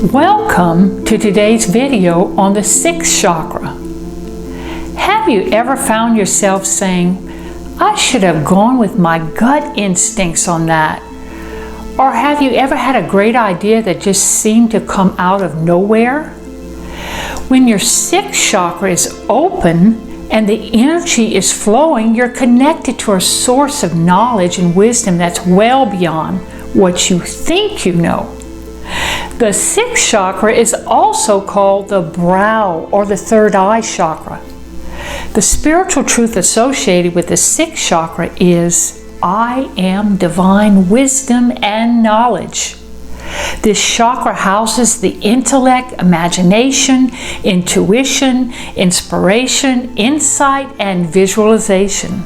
Welcome to today's video on the sixth chakra. Have you ever found yourself saying, I should have gone with my gut instincts on that? Or have you ever had a great idea that just seemed to come out of nowhere? When your sixth chakra is open and the energy is flowing, you're connected to a source of knowledge and wisdom that's well beyond what you think you know. The sixth chakra is also called the brow or the third eye chakra. The spiritual truth associated with the sixth chakra is, I am divine wisdom and knowledge. This chakra houses the intellect, imagination, intuition, inspiration, insight, and visualization.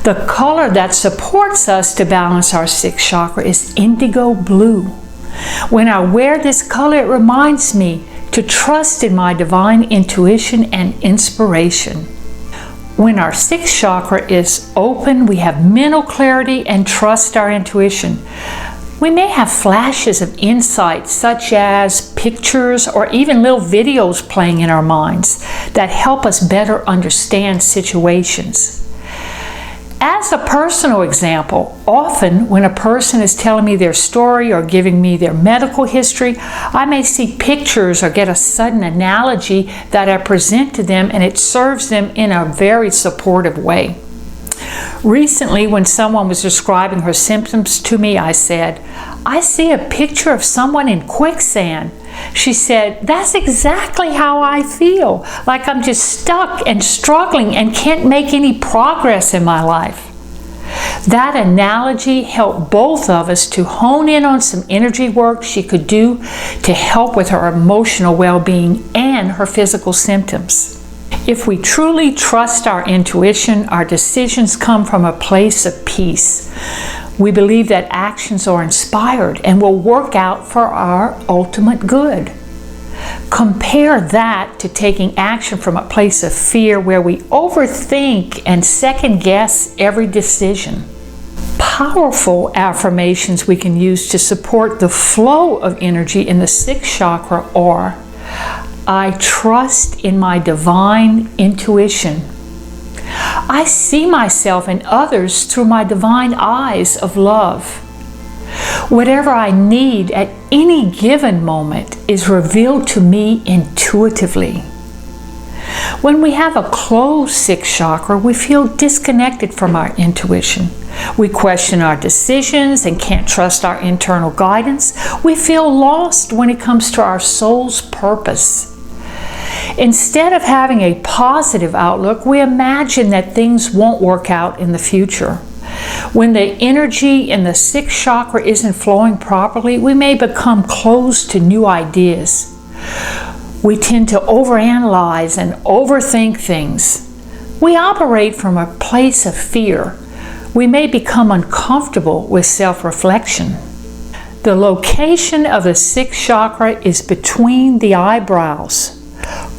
The color that supports us to balance our sixth chakra is indigo blue. When I wear this color, it reminds me to trust in my divine intuition and inspiration. When our sixth chakra is open, we have mental clarity and trust our intuition. We may have flashes of insight, such as pictures or even little videos playing in our minds that help us better understand situations. As a personal example, often when a person is telling me their story or giving me their medical history, I may see pictures or get a sudden analogy that I present to them, and it serves them in a very supportive way. Recently, when someone was describing her symptoms to me, I said, I see a picture of someone in quicksand. She said, that's exactly how I feel, like I'm just stuck and struggling and can't make any progress in my life. That analogy helped both of us to hone in on some energy work she could do to help with her emotional well-being and her physical symptoms. If we truly trust our intuition, our decisions come from a place of peace. We believe that actions are inspired and will work out for our ultimate good. Compare that to taking action from a place of fear where we overthink and second guess every decision. Powerful affirmations we can use to support the flow of energy in the sixth chakra are, I trust in my divine intuition. I see myself and others through my divine eyes of love. Whatever I need at any given moment is revealed to me intuitively. When we have a closed sixth chakra, we feel disconnected from our intuition. We question our decisions and can't trust our internal guidance. We feel lost when it comes to our soul's purpose. Instead of having a positive outlook, we imagine that things won't work out in the future. When the energy in the sixth chakra isn't flowing properly, we may become closed to new ideas. We tend to overanalyze and overthink things. We operate from a place of fear. We may become uncomfortable with self-reflection. The location of the sixth chakra is between the eyebrows.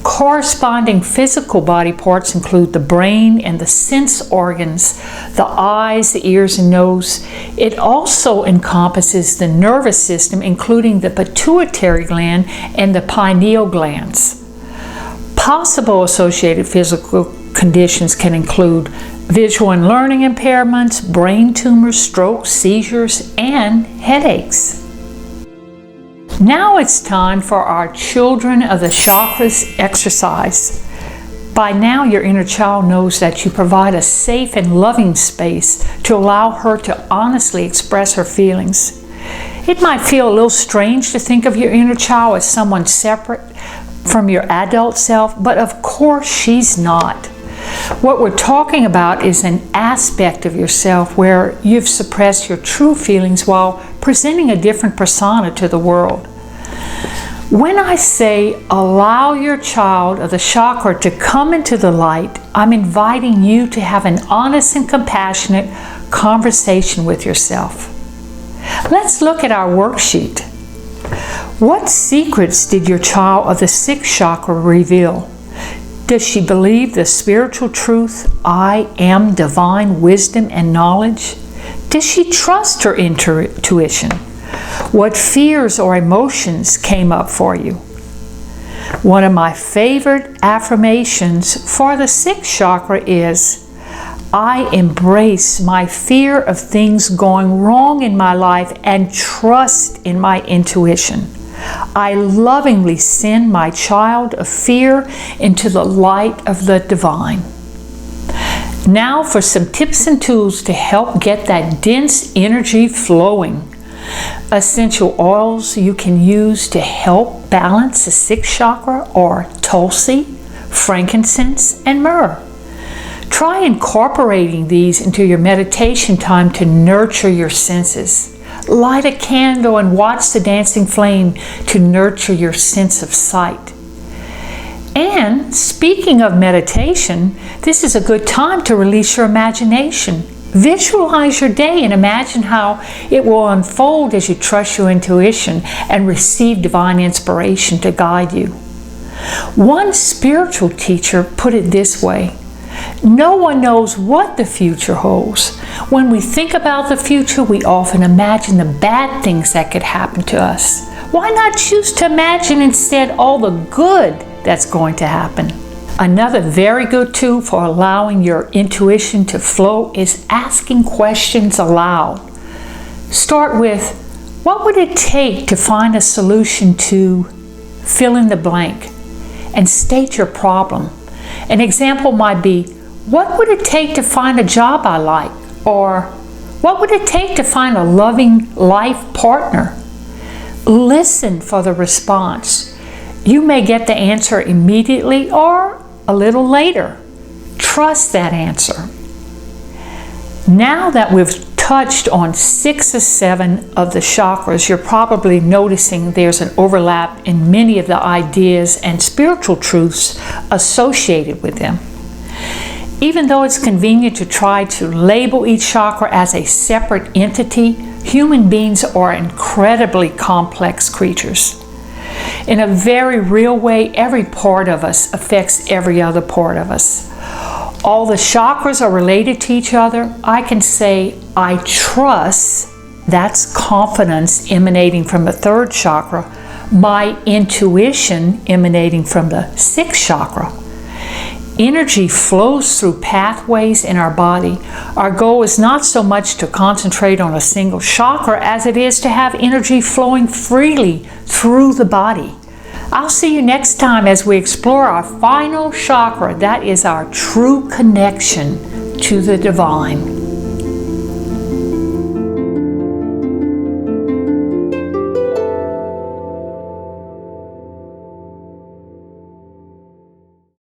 Corresponding physical body parts include the brain and the sense organs, the eyes, the ears, and nose. It also encompasses the nervous system, including the pituitary gland and the pineal glands. Possible associated physical conditions can include visual and learning impairments, brain tumors, strokes, seizures, and headaches. Now it's time for our Children of the Chakras exercise. By now, your inner child knows that you provide a safe and loving space to allow her to honestly express her feelings. It might feel a little strange to think of your inner child as someone separate from your adult self, but of course she's not. What we're talking about is an aspect of yourself where you've suppressed your true feelings while presenting a different persona to the world. When I say allow your child of the chakra to come into the light, I'm inviting you to have an honest and compassionate conversation with yourself. Let's look at our worksheet. What secrets did your child of the sixth chakra reveal? Does she believe the spiritual truth, I am divine wisdom and knowledge? Does she trust her intuition? What fears or emotions came up for you? One of my favorite affirmations for the sixth chakra is, I embrace my fear of things going wrong in my life and trust in my intuition. I lovingly send my child of fear into the light of the divine. Now for some tips and tools to help get that dense energy flowing. Essential oils you can use to help balance the sixth chakra are Tulsi, frankincense, and myrrh. Try incorporating these into your meditation time to nurture your senses. Light a candle and watch the dancing flame to nurture your sense of sight. And speaking of meditation, this is a good time to release your imagination. Visualize your day and imagine how it will unfold as you trust your intuition and receive divine inspiration to guide you. One spiritual teacher put it this way: no one knows what the future holds. When we think about the future, we often imagine the bad things that could happen to us. Why not choose to imagine instead all the good that's going to happen? Another very good tool for allowing your intuition to flow is asking questions aloud. Start with, what would it take to find a solution to fill in the blank? And state your problem. An example might be, what would it take to find a job I like? Or, what would it take to find a loving life partner? Listen for the response. You may get the answer immediately or a little later. Trust that answer. Now that we've touched on 6 or 7 of the chakras, you're probably noticing there's an overlap in many of the ideas and spiritual truths associated with them. Even though it's convenient to try to label each chakra as a separate entity, human beings are incredibly complex creatures. In a very real way, every part of us affects every other part of us. All the chakras are related to each other. I can say, I trust, that's confidence emanating from the 3rd chakra, my intuition emanating from the 6th chakra. Energy flows through pathways in our body. Our goal is not so much to concentrate on a single chakra as it is to have energy flowing freely through the body. I'll see you next time as we explore our final chakra, that is our true connection to the divine.